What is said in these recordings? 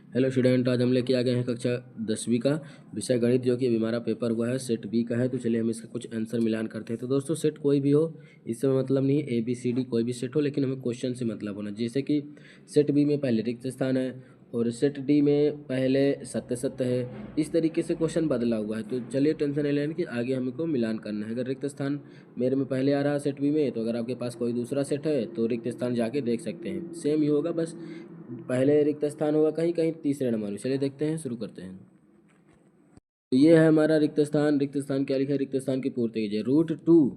Hello student, आज हम लेके आ गए हैं कक्षा 10वीं का विषय गणित, जो कि अभी हमारा पेपर हुआ है सेट बी का है। तो चलिए हम इसका कुछ आंसर मिलान करते हैं। तो दोस्तों, सेट कोई भी हो, इससे मतलब नहीं है ABCD कोई भी सेट हो, लेकिन हमें क्वेश्चन से मतलब होना। जैसे कि सेट बी में पहले रिक्त स्थान है और सेट डी में पहले सत्य सत्य है। इस तरीके से क्वेश्चन बदला हुआ है। तो चलिए टेंशन नहीं लेना कि आगे हमको मिलान करना है। अगर रिक्त स्थान मेरे में पहले आ रहा है सेट बी में, तो अगर आपके पास कोई दूसरा सेट है तो रिक्त स्थान जाके देख सकते हैं। सेम ही होगा, बस पहले रिक्त स्थान होगा कहीं कहीं तीसरे नंबर में। चलिए देखते हैं, शुरू करते हैं। तो ये है हमारा रिक्त स्थान। रिक्त स्थान क्या लिखा है? रिक्त स्थान की पूर्ति कीजिए। √2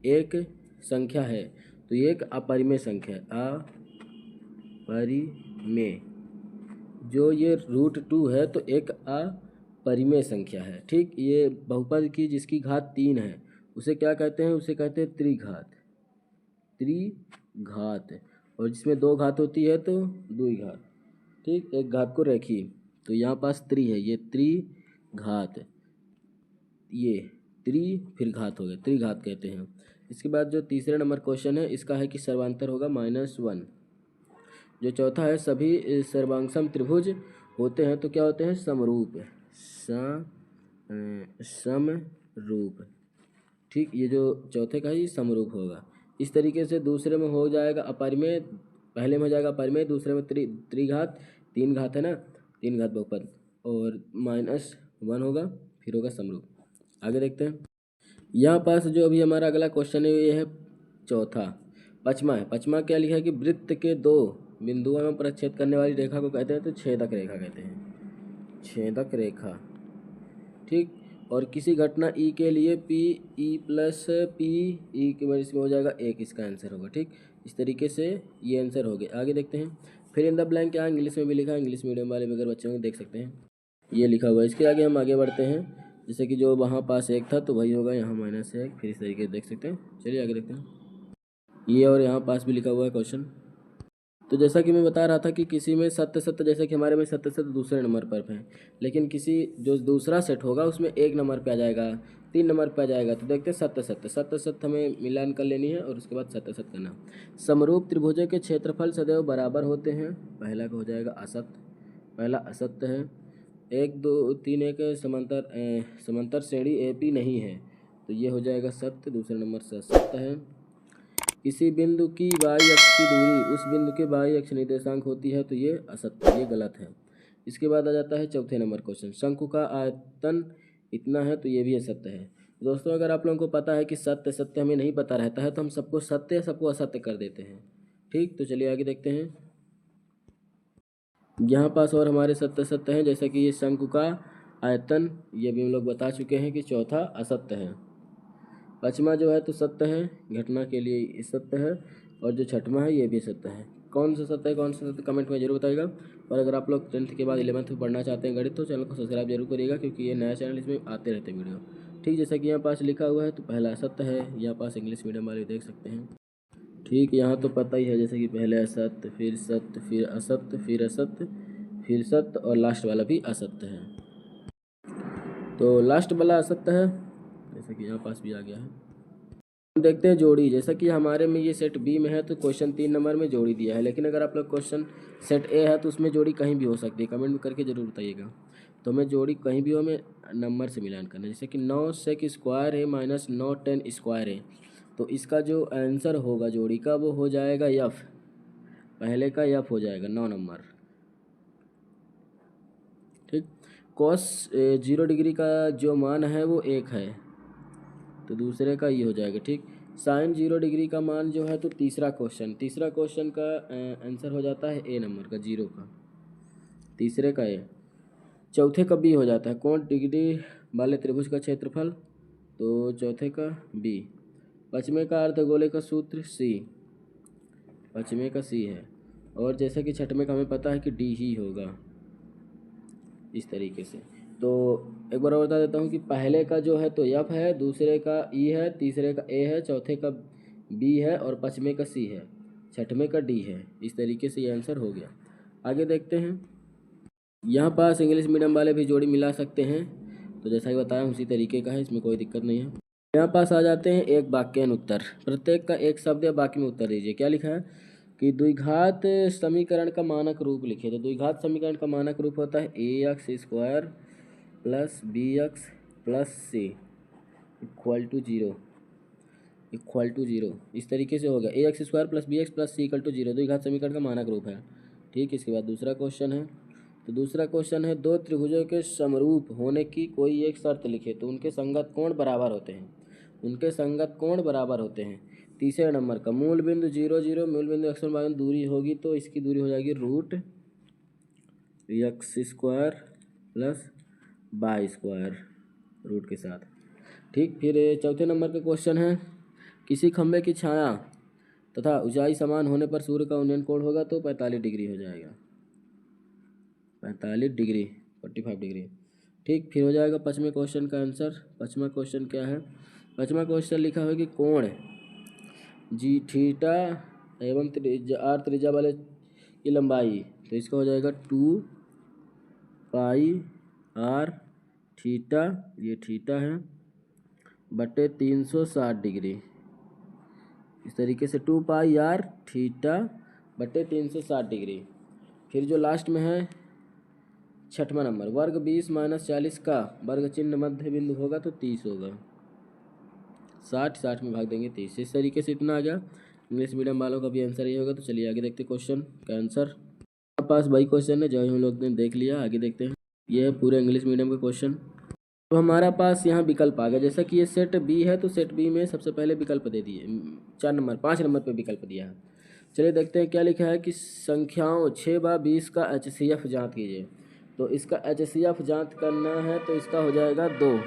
एक संख्या है, तो ये एक अपरिमेय संख्या है। अपरिमेय, जो ये √2 है तो एक अपरिमेय संख्या है। ठीक, ये बहुपद की जिसकी घात 3 है उसे क्या कहते हैं? उसे कहते हैं त्रिघात। त्रिघात, और जिसमें 2 घात होती है तो द्विघात। ठीक, एक घात को रखिए, तो यहाँ पास त्रि है, ये त्रिघात, ये त्रि फिर घात हो गया, त्रिघात कहते हैं। इसके बाद जो तीसरे नंबर क्वेश्चन है, इसका है कि सर्वांतर होगा -1। जो चौथा है, सभी सर्वांगसम त्रिभुज होते हैं तो क्या होते हैं? समरूप। समरूप। ठीक, ये जो चौथे का है ये समरूप होगा। इस तरीके से दूसरे में हो जाएगा अपरिमेय, पहले में हो जाएगा अपरिमेय, दूसरे में त्रिघात, 3 घात है ना, 3 घात बहुपद, और -1 होगा, फिर होगा समरूप। आगे देखते हैं। यहाँ पास जो अभी हमारा अगला क्वेश्चन है ये है चौथा, पचमा है। पचमा क्या लिखा है कि वृत्त के 2 बिंदुओं में प्रक्षेद करने वाली रेखा को कहते हैं तो छेदक रेखा कहते हैं। छेदक रेखा। ठीक, और किसी घटना ई के लिए P E plus P E के वजह से हो जाएगा 1, इसका आंसर होगा। ठीक, इस तरीके से ये आंसर हो गया। आगे देखते हैं। फिर इन द ब्लैंक क्या इंग्लिश में भी लिखा है, इंग्लिश मीडियम वाले अगर बच्चे होंगे देख सकते हैं, ये लिखा हुआ है। इसके आगे हम आगे बढ़ते हैं। जैसे कि जो वहाँ पास 1 था तो वही होगा यहाँ -1, फिर इस तरीके से देख सकते हैं। चलिए आगे देखते हैं। ये और यहाँ पास भी लिखा हुआ है क्वेश्चन। तो जैसा कि मैं बता रहा था कि किसी में सत्य सत्य, जैसे कि हमारे में सत्य सत्य दूसरे नंबर पर है, लेकिन किसी जो दूसरा सेट होगा उसमें 1 नंबर पे आ जाएगा, 3 नंबर पे आ जाएगा। तो देखते हैं सत्य सत्य, सत्य सत्य हमें मिलान कर लेनी है और उसके बाद सत्य सत्य करना। समरूप त्रिभुजों के क्षेत्रफल सदैव बराबर होते हैं। पहला का हो जाएगा असत्य, पहला असत्य है। 1 2 3 एक समांतर श्रेणी AP नहीं है, तो ये हो जाएगा सत्य, दूसरे नंबर से असत्य है। किसी बिंदु की y अक्ष की दूरी उस बिंदु के y अक्ष निर्देशांक होती है, तो ये असत्य, ये गलत है। इसके बाद आ जाता है चौथे नंबर क्वेश्चन, शंकु का आयतन इतना है, तो ये भी असत्य है। दोस्तों, अगर आप लोगों को पता है कि सत्य सत्य हमें नहीं पता रहता है तो हम सबको सत्य सबको असत्य कर देते हैं। ठीक, तो चलिए आगे देखते हैं। यहाँ पास और हमारे सत्य सत्य हैं, जैसे कि ये शंकु का आयतन, ये भी हम लोग बता चुके हैं कि चौथा असत्य है। पाँचवा जो है तो सत्य है, घटना के लिए ये सत्य है, और जो छठवां है ये भी सत्य है। कौन सा सत्य है कौन सा सत्य कमेंट में जरूर बताइएगा। और अगर आप लोग 10th के बाद 11th में पढ़ना चाहते हैं गणित, तो चैनल को सब्सक्राइब जरूर करिएगा, क्योंकि ये नया चैनल, इसमें आते रहते वीडियो। ठीक, जैसा कि यहाँ पास लिखा हुआ है तो पहला असत्य है, यहाँ पास इंग्लिश मीडियम वाले देख सकते हैं। ठीक, यहाँ तो पता ही है, जैसे कि पहले असत्य, फिर सत्य, फिर असत्य, फिर असत्य, फिर सत्य, और लास्ट वाला भी असत्य है। तो लास्ट वाला असत्य है, जैसे कि यहाँ पास भी आ गया है। देखते हैं जोड़ी। जैसा कि हमारे में ये सेट बी में है तो क्वेश्चन 3 नंबर में जोड़ी दिया है, लेकिन अगर आप लोग क्वेश्चन सेट ए है तो उसमें जोड़ी कहीं भी हो सकती है। कमेंट में करके जरूर बताइएगा। तो हमें जोड़ी कहीं भी हो, हमें नंबर से मिलान करना है। जैसे कि 9 सेक स्क्वायर है -9 10 स्क्वायर है, तो इसका जो आंसर होगा जोड़ी का वो हो जाएगा F, पहले का F हो जाएगा 9 नंबर। ठीक, cos 0 डिग्री का जो मान है वो 1 है, तो दूसरे का ये हो जाएगा। ठीक, साइन 0 डिग्री का मान जो है तो तीसरा क्वेश्चन का आंसर हो जाता है ए नंबर का, 0 का, तीसरे का ए। चौथे का बी हो जाता है, कोण डिग्री वाले त्रिभुज का क्षेत्रफल, तो चौथे का बी। पचमे का अर्धगोले का सूत्र सी, पचमे का सी है। और जैसे कि छठवें का हमें पता है कि डी ही होगा, इस तरीके से। तो एक बार और बता देता हूँ कि पहले का जो है तो F है, दूसरे का E है, तीसरे का A है, चौथे का B है, और पाँचवें का C है, छठवें का D है। इस तरीके से ये आंसर हो गया। आगे देखते हैं। यहाँ पास इंग्लिश मीडियम वाले भी जोड़ी मिला सकते हैं, तो जैसा कि बताया उसी तरीके का है, इसमें कोई दिक्कत नहीं है। यहाँ पास आ जाते हैं एक वाक्यान उत्तर, प्रत्येक का एक शब्द या वाक्य में उत्तर दीजिए। क्या लिखा है? कि द्विघात समीकरण का मानक रूप लिखे। तो द्विघात समीकरण का मानक रूप होता है ax² plus bx plus c equal to zero. इस तरीके से हो गया ax² plus bx plus c equal to zero, द्विघात समीकरण का मानक रूप है। ठीक, इसके बाद दूसरा क्वेश्चन है। तो दूसरा क्वेश्चन है, दो त्रिभुजों के समरूप होने की कोई एक शर्त लिखे तो उनके संगत कोण बराबर होते हैं। उनके संगत कोण बराबर होते हैं। तीसरे नंबर का, मूल बिंदु 0 0 मूल बिंदु x1 दूरी होगी तो इसकी दूरी हो जाएगी √x² प्लस y² रूट के साथ। ठीक, फिर चौथे नंबर का क्वेश्चन है, किसी खंभे की छाया तथा ऊंचाई समान होने पर सूर्य का उन्नयन कोण होगा तो 45 डिग्री हो जाएगा। 45 डिग्री, 45 डिग्री। ठीक, फिर हो जाएगा पाँचवें क्वेश्चन का आंसर। पाँचवा क्वेश्चन क्या है? पाँचवा क्वेश्चन लिखा हुआ है कि कोण जी थीटा एवं r त्रिज्या वाले की लंबाई, तो इसका हो जाएगा 2πr थीटा, ये थीटा है, बटे 360 डिग्री। इस तरीके से 2πr थीटा बटे 360 डिग्री। फिर जो लास्ट में है छठवां नंबर, वर्ग 20 माइनस 40 का वर्ग चिन्ह मध्य बिंदु होगा तो 30 होगा। 60 में भाग देंगे 30। इस तरीके से इतना आ गया। इंग्लिश मीडियम वालों का भी आंसर ये होगा। तो चलिए आगे देखते हैं क्वेश्चन का आंसर। हमारे पास वही क्वेश्चन है जो हम लोग ने देख लिया। आगे देखते हैं, ये है पूरे इंग्लिश मीडियम का क्वेश्चन। तो हमारा पास यहाँ विकल्प आ गया। जैसा कि ये सेट बी है तो सेट बी में सबसे पहले विकल्प दे दिए, 5 नंबर पे विकल्प दिया है। चलिए देखते हैं क्या लिखा है कि संख्याओं 6/20 का HCF जांच कीजिए। तो इसका HCF जांच करना है तो इसका हो जाएगा 2।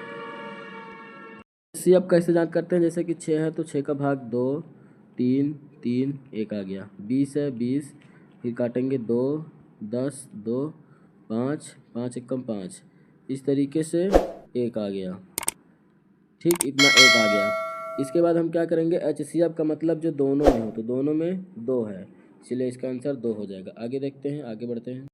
HCF कैसे जांच करते हैं? जैसे कि 6 है तो 6 का भाग 2, 3 3 1 आ गया। 20 है 20, फिर काटेंगे 2 10 2 5 5 एकम 5, इस तरीके से 1 आ गया। ठीक, इतना 1 आ गया। इसके बाद हम क्या करेंगे, HCF का मतलब जो दोनों में हो, तो दोनों में 2 है, इसलिए इसका आंसर 2 हो जाएगा। आगे देखते हैं, आगे बढ़ते हैं।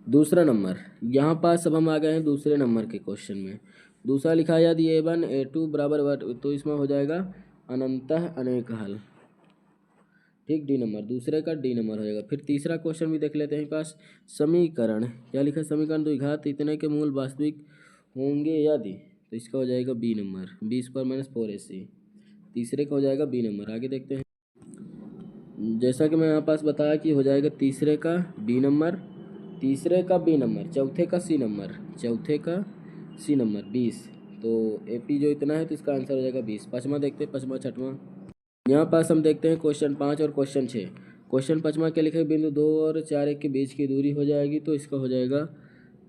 दूसरा नंबर, यहाँ पास अब हम आ गए हैं दूसरे नंबर के क्वेश्चन में। दूसरा लिखा है यदि A1 A2 बराबर, तो इसमें हो जाएगा अनंतः अनेक हल। ठीक, डी नंबर, दूसरे का डी नंबर हो जाएगा। फिर तीसरा क्वेश्चन भी देख लेते हैं पास। समीकरण, क्या लिखा है? समीकरण द्विघात इतने के मूल वास्तविक होंगे यदि, तो इसका हो जाएगा B number, b² minus 4ac। तीसरे का हो जाएगा बी नंबर। आगे देखते हैं। जैसा कि मैं यहाँ पास बताया कि हो जाएगा तीसरे का बी नंबर, तीसरे का बी नंबर, चौथे का सी नंबर, चौथे का सी नंबर 20। तो AP जो इतना है तो इसका आंसर हो जाएगा 20। पाँचवा देखते हैं, पाँचवा छठवां। यहाँ पास हम देखते हैं क्वेश्चन 5 और क्वेश्चन 6। क्वेश्चन पाँचवा क्या लिखा है? बिंदु 2 और 4 1 के बीच की दूरी हो जाएगी, तो इसका हो जाएगा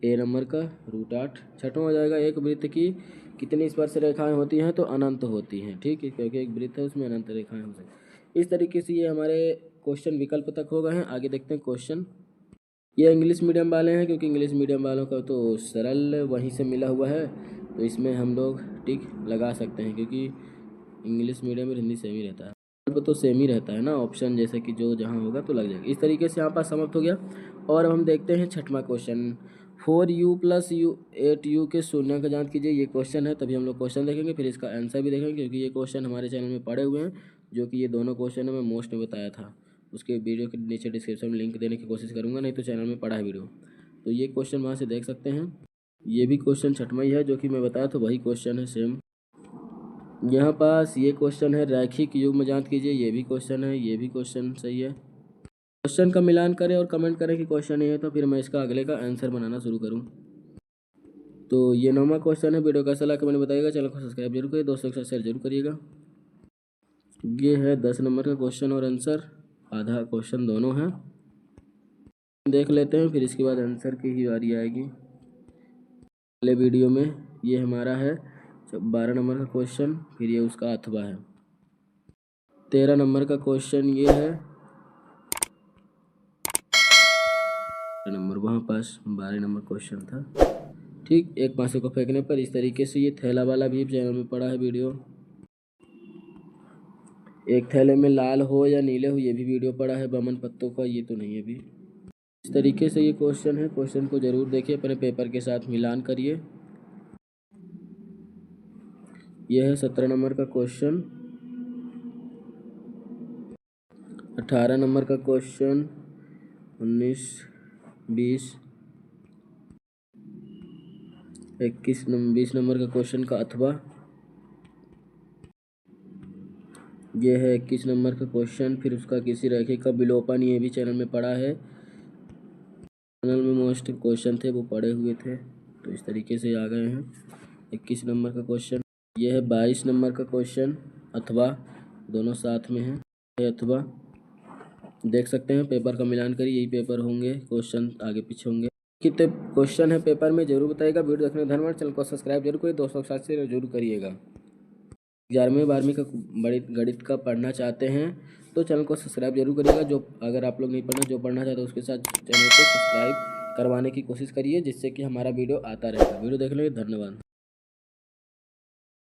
A नंबर का √8। छठवां हो जाएगा, एक वृत्त की कितनी स्पर्श रेखाएं होती हैं? तो अनंत होती हैं। ठीक है, क्योंकि एक वृत्त है उसमें अनंत रेखाएं हो सकती। इस तरीके से ये हमारे क्वेश्चन विकल्प तक हो गए हैं। आगे देखते हैं क्वेश्चन। ये इंग्लिश मीडियम वाले हैं, क्योंकि इंग्लिश मीडियम वालों का तो सरल वहीं से मिला हुआ है, तो इसमें हम लोग टिक लगा सकते हैं, क्योंकि इंग्लिश मीडियम में हिंदी सेम ही रहता है, तो सेम ही रहता है ना, ऑप्शन जैसे कि जो जहाँ होगा तो लग जाएगा। इस तरीके से यहाँ पास समाप्त हो गया। और अब हम देखते हैं छठवां क्वेश्चन, 4u + u 8u के शून्य का जांच कीजिए। ये क्वेश्चन है, तभी हम लोग क्वेश्चन देखेंगे, फिर इसका आंसर भी देखेंगे, क्योंकि ये क्वेश्चन हमारे चैनल में पड़े हुए हैं, जो कि ये दोनों क्वेश्चन मैं मोस्ट में बताया था। उसके वीडियो के नीचे डिस्क्रिप्शन में लिंक देने की कोशिश करूँगा, नहीं तो चैनल में पड़ा है वीडियो, तो ये क्वेश्चन वहाँ से देख सकते हैं। ये भी क्वेश्चन छठवां ही है, जो कि मैं बताया था वही क्वेश्चन है सेम। यहाँ पास ये क्वेश्चन है, रैखिक युग्म जांच कीजिए। ये भी क्वेश्चन है, ये भी क्वेश्चन सही है। क्वेश्चन का मिलान करें और कमेंट करें कि क्वेश्चन ये है, तो फिर मैं इसका अगले का आंसर बनाना शुरू करूँ। तो ये 9वां क्वेश्चन है। वीडियो कैसा लगा कमेंट बताइएगा, चैनल को सब्सक्राइब जरूर करिए, दोस्तों के साथ शेयर जरूर करिएगा। ये है 10 नंबर का क्वेश्चन और आंसर, आधा क्वेश्चन दोनों हैं, देख लेते हैं, फिर इसके बाद आंसर की ही बारी आएगी अगले वीडियो में। ये हमारा है 12 नंबर का क्वेश्चन, फिर ये उसका अथवा है। 13 नंबर का क्वेश्चन ये है नंबर, वहाँ पास 12 नंबर क्वेश्चन था। ठीक, एक पासे को फेंकने पर इस तरीके से ये थैला वाला भी चैनल में पड़ा है वीडियो। एक थैले में लाल हो या नीले हो, ये भी वीडियो पड़ा है बमन पत्तों का, ये तो नहीं है अभी। इस तरीके से ये क्वेश्चन है। क्वेश्चन को जरूर देखिए, अपने पेपर के साथ मिलान करिए। यह है 17 नंबर का क्वेश्चन। 18 नंबर का क्वेश्चन, 19, 20, 20 नंबर का क्वेश्चन का अथवा ये है 21 नंबर का क्वेश्चन। फिर उसका किसी रेखे का विलोपन, ये भी चैनल में पढ़ा है, चैनल में मोस्ट क्वेश्चन थे वो पढ़े हुए थे, तो इस तरीके से आ गए हैं। 21 नंबर का क्वेश्चन ये है, 22 नंबर का क्वेश्चन अथवा, दोनों साथ में है, अथवा देख सकते हैं। पेपर का मिलान करिए, यही पेपर होंगे, क्वेश्चन आगे पीछे होंगे। कितने क्वेश्चन है पेपर में जरूर बताइएगा। वीडियो देखने धन्यवाद। चैनल को सब्सक्राइब जरूर करिए, दोस्तों के साथ शेयर जरूर करिएगा। 11वीं 12वीं का गणित का पढ़ना चाहते हैं तो चैनल को सब्सक्राइब जरूर करिएगा। जो अगर आप लोग नहीं पढ़ना, जो पढ़ना चाहते हैं उसके साथ चैनल को सब्सक्राइब करवाने की कोशिश करिए, जिससे कि हमारा वीडियो आता रहेगा। वीडियो देखने के लिए धन्यवाद।